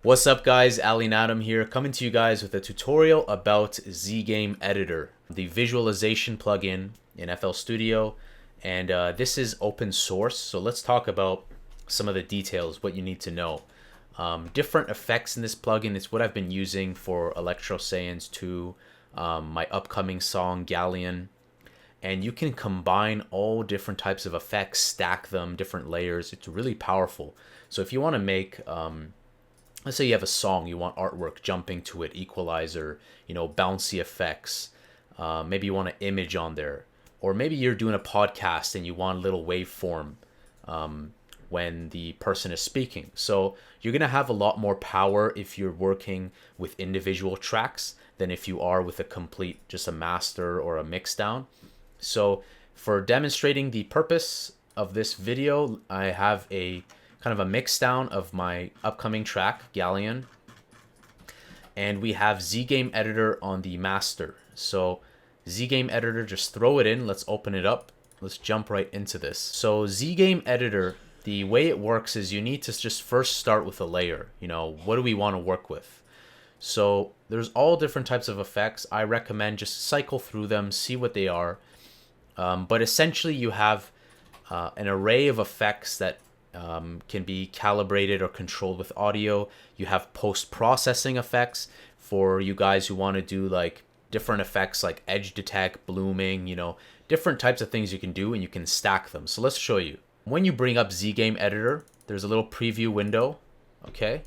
What's up guys, Nadem here, coming to you guys with a tutorial about ZGameEditor, the visualization plugin in FL Studio, and this is open source, so let's talk about some of the details, what you need to know. Different effects in this plugin is what I've been using for Electro Saiyan's 2, my upcoming song Galleon, and you can combine all different types of effects, stack them, different layers. It's really powerful. So if you want to make let's say you have a song, you want artwork jumping to it, equalizer, bouncy effects. Maybe you want an image on there. Or maybe you're doing a podcast and you want a little waveform when the person is speaking. So you're going to have a lot more power if you're working with individual tracks than if you are with a complete, just a master or a mix down. So for demonstrating the purpose of this video, I have a kind of a mix down of my upcoming track, Galleon. And we have ZGameEditor on the master. So ZGameEditor, just throw it in. Let's open it up. Let's jump right into this. So ZGameEditor, the way it works is you need to just first start with a layer. What do we want to work with? So there's all different types of effects. I recommend just cycle through them, see what they are. But essentially you have an array of effects that can be calibrated or controlled with audio. You have post-processing effects for you guys who want to do like different effects like edge detect, blooming, different types of things you can do, and you can stack them. So let's show you. When you bring up ZGameEditor, there's a little preview window, okay?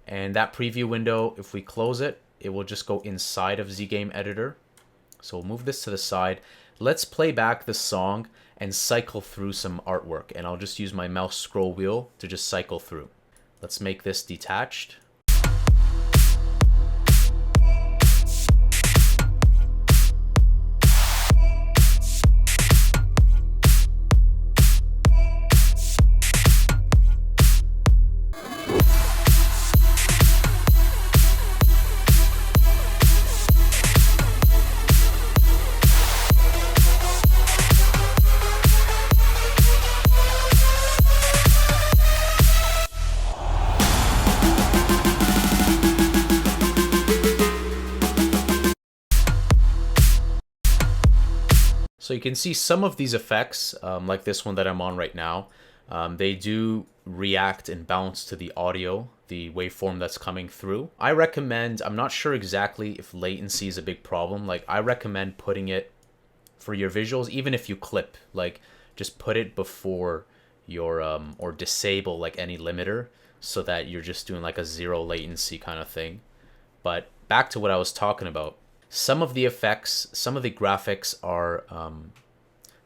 And that preview window, if we close it, it will just go inside of ZGameEditor. So we'll move this to the side. Let's play back the song and cycle through some artwork, and I'll just use my mouse scroll wheel to just cycle through. Let's make this detached. So you can see some of these effects, like this one that I'm on right now, they do react and bounce to the audio, the waveform that's coming through. I recommend, I'm not sure exactly if latency is a big problem, like I recommend putting it for your visuals, even if you clip, like just put it before your, or disable like any limiter so that you're just doing like a zero latency kind of thing. But back to what I was talking about. Some of the effects, some of the graphics are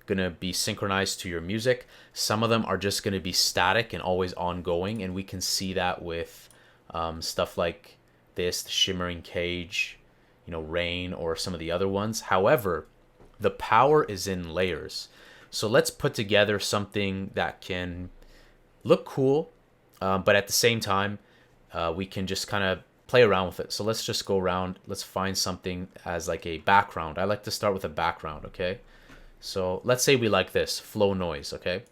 going to be synchronized to your music. Some of them are just going to be static and always ongoing, and we can see that with stuff like this, the Shimmering Cage, Rain, or some of the other ones. However, the power is in layers. So let's put together something that can look cool, but at the same time, we can just kind of play around with it. So let's just go around. Let's find something as like a background. I like to start with a background, okay? So let's say we like this, flow noise, okay?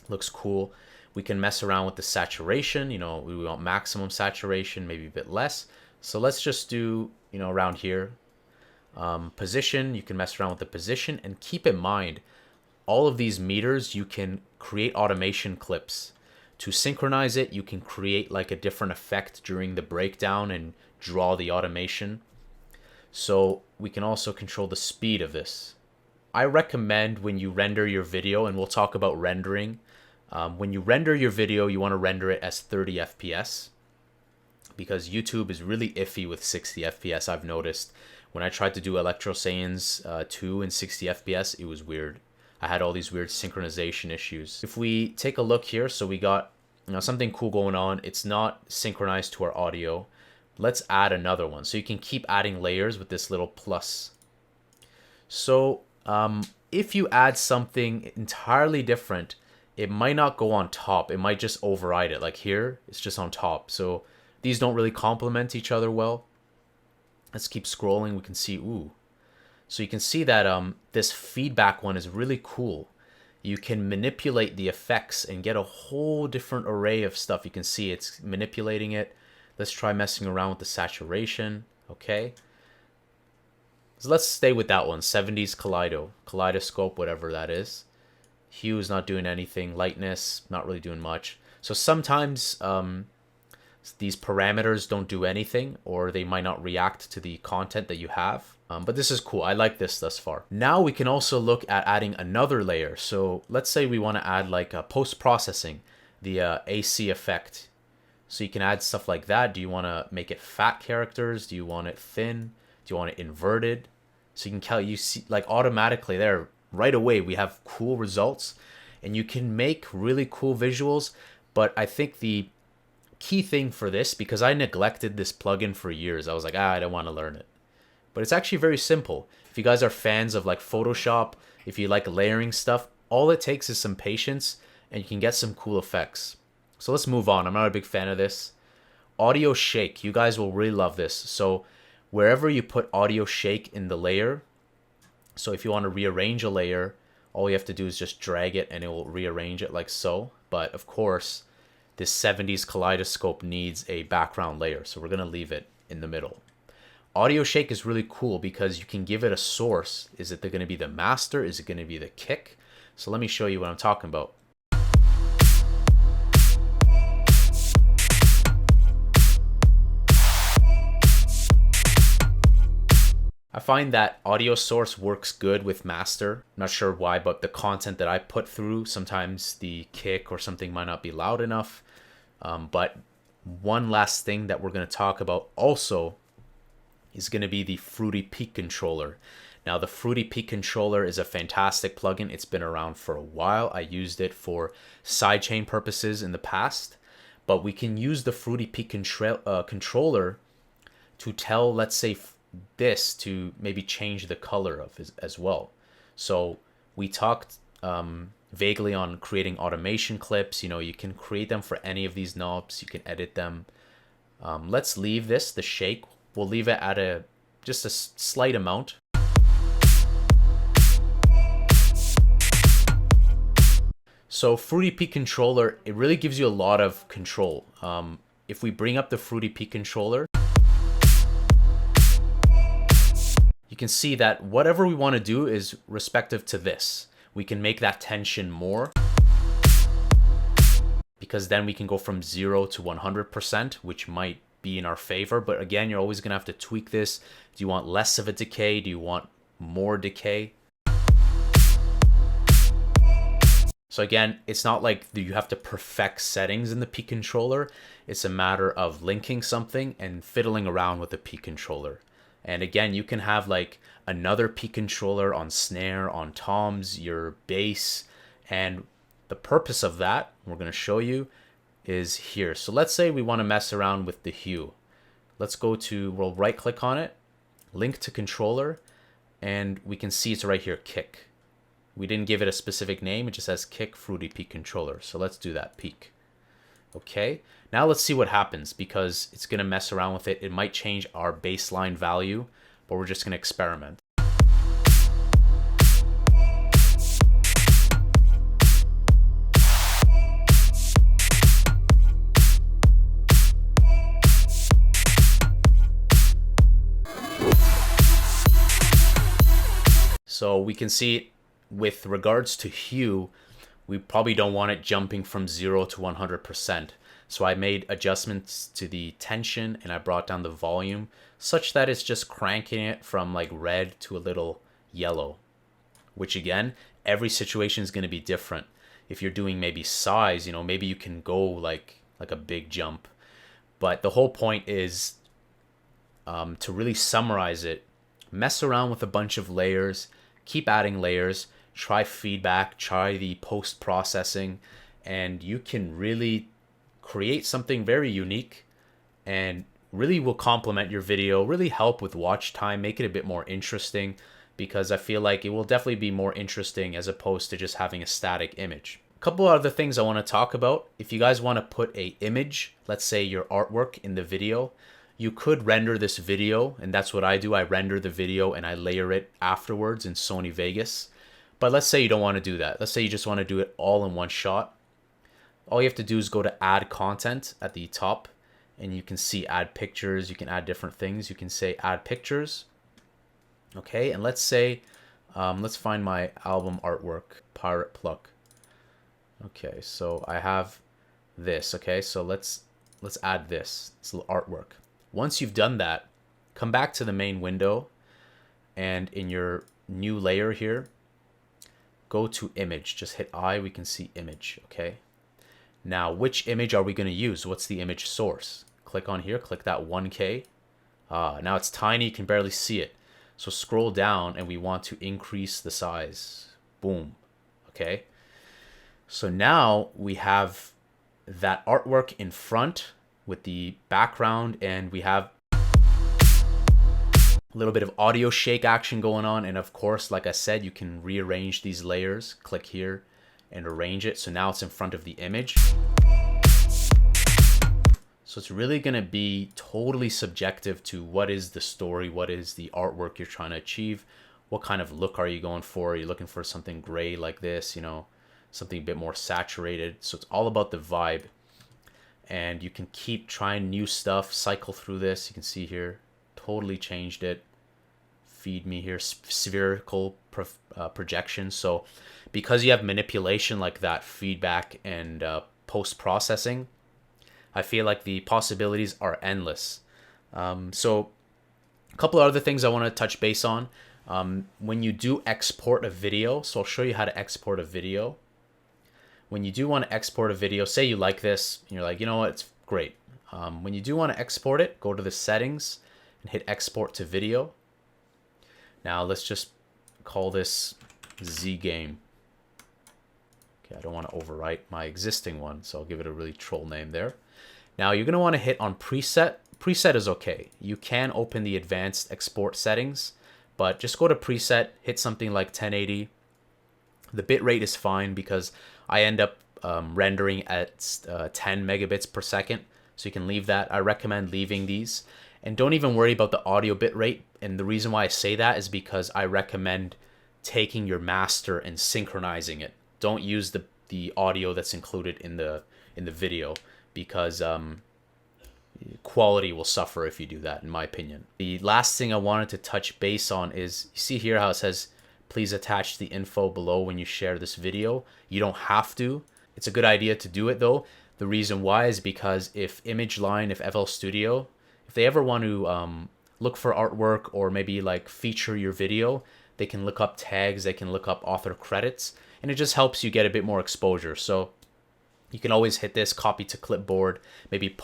Looks cool. We can mess around with the saturation. We want maximum saturation, maybe a bit less. So let's just do, around here. Position, you can mess around with the position, and keep in mind, all of these meters, you can create automation clips. To synchronize it, you can create like a different effect during the breakdown and draw the automation. So we can also control the speed of this. I recommend when you render your video, and we'll talk about rendering, when you render your video, you want to render it as 30 FPS because YouTube is really iffy with 60 FPS. I've noticed when I tried to do Electro Saiyan's 2 in 60 FPS, it was weird. I had all these weird synchronization issues. If we take a look here, so we got something cool going on. It's not synchronized to our audio. Let's add another one. So you can keep adding layers with this little plus. So if you add something entirely different, it might not go on top. It might just override it. Like here, it's just on top. So these don't really complement each other well. Let's keep scrolling. We can see, ooh. So you can see that this feedback one is really cool. You can manipulate the effects and get a whole different array of stuff. You can see it's manipulating it. Let's try messing around with the saturation. Okay. So let's stay with that one. 70s kaleidoscope, whatever that is. Hue is not doing anything. Lightness, not really doing much. So sometimes these parameters don't do anything, or they might not react to the content that you have. But this is cool. I like this thus far. Now we can also look at adding another layer. So let's say we want to add like a post-processing, the AC effect. So you can add stuff like that. Do you want to make it fat characters? Do you want it thin? Do you want it inverted? So you can you see like automatically there right away we have cool results, and you can make really cool visuals. But I think the key thing for this, because I neglected this plugin for years, I was like, I don't want to learn it. But it's actually very simple. If you guys are fans of like Photoshop, if you like layering stuff, all it takes is some patience and you can get some cool effects. So let's move on. I'm not a big fan of this. Audio shake. You guys will really love this. So wherever you put audio shake in the layer, so if you want to rearrange a layer, all you have to do is just drag it and it will rearrange it like so. But of course, this 70s kaleidoscope needs a background layer, so we're going to leave it in the middle. Audio shake is really cool because you can give it a source. Is it going to be the master? Is it going to be the kick? So let me show you what I'm talking about. I find that audio source works good with master. I'm not sure why, but the content that I put through, sometimes the kick or something might not be loud enough. But one last thing that we're going to talk about also is going to be the Fruity Peak controller. Now, the Fruity Peak controller is a fantastic plugin. It's been around for a while. I used it for sidechain purposes in the past, but we can use the Fruity Peak controller to tell, let's say, this to maybe change the color of it as well. So we talked vaguely on creating automation clips. You know, you can create them for any of these knobs. You can edit them. Let's leave this, the shake. We'll leave it at just a slight amount. So Fruity Peak controller, it really gives you a lot of control. If we bring up the Fruity Peak controller, you can see that whatever we want to do is respective to this. We can make that tension more, because then we can go from 0 to 100%, which might be in our favor. But again, you're always going to have to tweak this. Do you want less of a decay? Do you want more decay? So again, it's not like you have to perfect settings in the peak controller. It's a matter of linking something and fiddling around with the peak controller. And again, you can have like another peak controller on snare, on toms, your bass. And the purpose of that, we're going to show you, is here. So let's say we want to mess around with the hue. Let's go to, we'll right click on it, link to controller, and we can see it's right here, kick. We didn't give it a specific name. It just says kick Fruity Peak controller. So let's do that, peak. Okay, now let's see what happens, because it's going to mess around with it. It might change our baseline value, but we're just going to experiment. So we can see with regards to hue, we probably don't want it jumping from 0 to 100%. So I made adjustments to the tension and I brought down the volume such that it's just cranking it from like red to a little yellow, which again, every situation is going to be different. If you're doing maybe size, you know, maybe you can go like a big jump. But the whole point is to really summarize it, mess around with a bunch of layers, keep adding layers, try feedback, try the post-processing, and you can really create something very unique and really will complement your video, really help with watch time, make it a bit more interesting, because I feel like it will definitely be more interesting as opposed to just having a static image. A couple other things I want to talk about. If you guys want to put an image, let's say your artwork in the video, you could render this video, and that's what I do. I render the video and I layer it afterwards in Sony Vegas. But let's say you don't want to do that. Let's say you just want to do it all in one shot. All you have to do is go to add content at the top, and you can see add pictures. You can add different things. You can say add pictures. Okay, and let's say, let's find my album artwork, Pirate Pluck. Okay, so I have this. Okay, so let's add this little artwork. Once you've done that, come back to the main window, and in your new layer here, go to image. Just hit I, we can see image. Okay, now which image are we going to use? What's the image source? Click on here, click that 1K. Now it's tiny, you can barely see it. So scroll down, and we want to increase the size. Boom. Okay, so now we have that artwork in front with the background, and we have a little bit of audio shake action going on. And of course, like I said, you can rearrange these layers. Click here and arrange it. So now it's in front of the image. So it's really going to be totally subjective to what is the story, what is the artwork you're trying to achieve, what kind of look are you going for? Are you looking for something gray like this, you know, something a bit more saturated? So it's all about the vibe. And you can keep trying new stuff, cycle through this. You can see here, totally changed it. Feed me here, spherical projection. So because you have manipulation like that, feedback and post-processing, I feel like the possibilities are endless. So a couple of other things I want to touch base on. When you do export a video, so I'll show you how to export a video. When you do want to export a video, say you like this, and you're like, you know what, it's great. When you do want to export it, go to the settings and hit export to video. Now let's just call this ZGame. Okay, I don't want to overwrite my existing one, so I'll give it a really troll name there. Now you're going to want to hit on preset. Preset is okay. You can open the advanced export settings, but just go to preset, hit something like 1080. The bitrate is fine because I end up rendering at 10 megabits per second, so you can leave that. I recommend leaving these, and don't even worry about the audio bitrate. And the reason why I say that is because I recommend taking your master and synchronizing it. Don't use the audio that's included in the video, because quality will suffer if you do that, in my opinion. The last thing I wanted to touch base on is, you see here how it says, please attach the info below when you share this video. You don't have to. It's a good idea to do it though. The reason why is because if ImageLine, if FL Studio, if they ever want to look for artwork or maybe like feature your video, they can look up tags, they can look up author credits, and it just helps you get a bit more exposure. So you can always hit this, copy to clipboard, maybe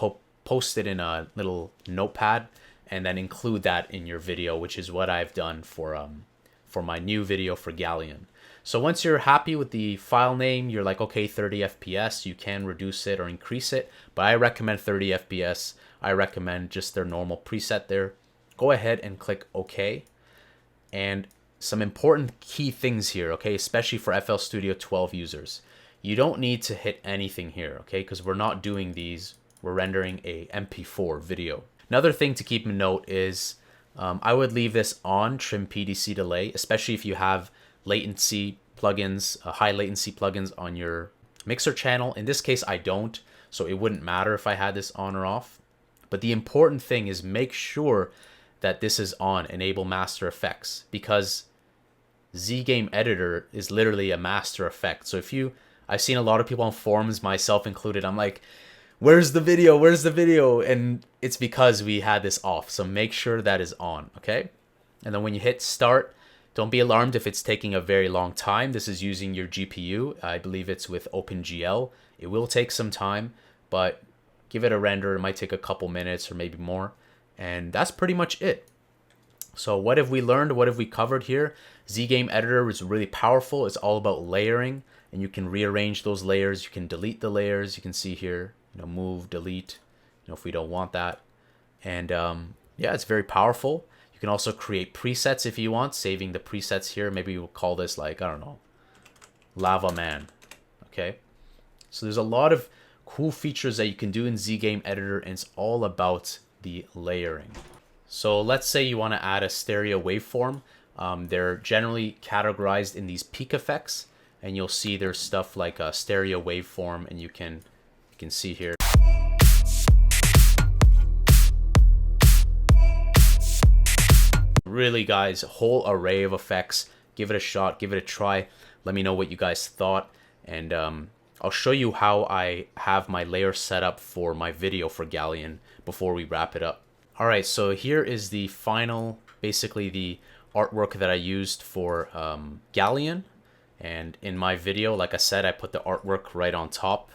post it in a little notepad, and then include that in your video, which is what I've done for my new video for Galleon. So once you're happy with the file name, you're like, okay, 30 FPS, you can reduce it or increase it, but I recommend 30 FPS. I recommend just their normal preset there. Go ahead and click OK. And some important key things here, okay, especially for FL Studio 12 users. You don't need to hit anything here, okay, because we're not doing these. We're rendering a MP4 video. Another thing to keep in note is I would leave this on, trim PDC delay, especially if you have latency plugins, high latency plugins on your mixer channel. In this case, I don't, so it wouldn't matter if I had this on or off. But the important thing is make sure that this is on, enable master effects, because ZGameEditor is literally a master effect. So if I've seen a lot of people on forums, myself included, I'm like, where's the video? Where's the video? And it's because we had this off. So make sure that is on, okay? And then when you hit start, don't be alarmed if it's taking a very long time. This is using your GPU. I believe it's with OpenGL. It will take some time, but give it a render. It might take a couple minutes or maybe more. And that's pretty much it. So what have we learned? What have we covered here? ZGameEditor is really powerful. It's all about layering, and you can rearrange those layers. You can delete the layers. You can see here, move, delete, if we don't want that. And yeah, it's very powerful. You can also create presets if you want, saving the presets here. Maybe we'll call this like, I don't know, Lava Man. Okay. So there's a lot of cool features that you can do in ZGameEditor, and it's all about the layering. So let's say you want to add a stereo waveform. They're generally categorized in these peak effects, and you'll see there's stuff like a stereo waveform, and you can see here. really, guys, whole array of effects. Give it a shot, give it a try. Let me know what you guys thought, and I'll show you how I have my layer set up for my video for Galleon before we wrap it up. Alright, so here is the final, basically the artwork that I used for Galleon. And in my video, like I said, I put the artwork right on top.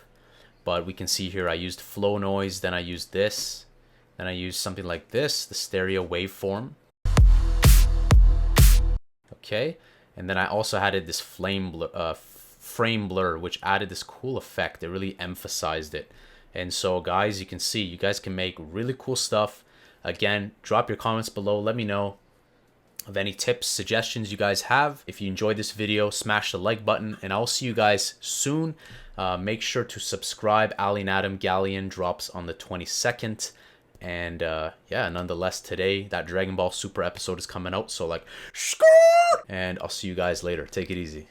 But we can see here I used flow noise, then I used this, then I used something like this, the stereo waveform. Okay, and then I also added this frame blur, which added this cool effect. It really emphasized it. And so guys, you can see, you guys can make really cool stuff. Again, drop your comments below. Let me know of any tips, suggestions you guys have. If you enjoyed this video, smash the like button, and I'll see you guys soon. Make sure to subscribe. Ali Nadem Galleon drops on the 22nd. And yeah, nonetheless, today that Dragon Ball Super episode is coming out. So like, and I'll see you guys later. Take it easy.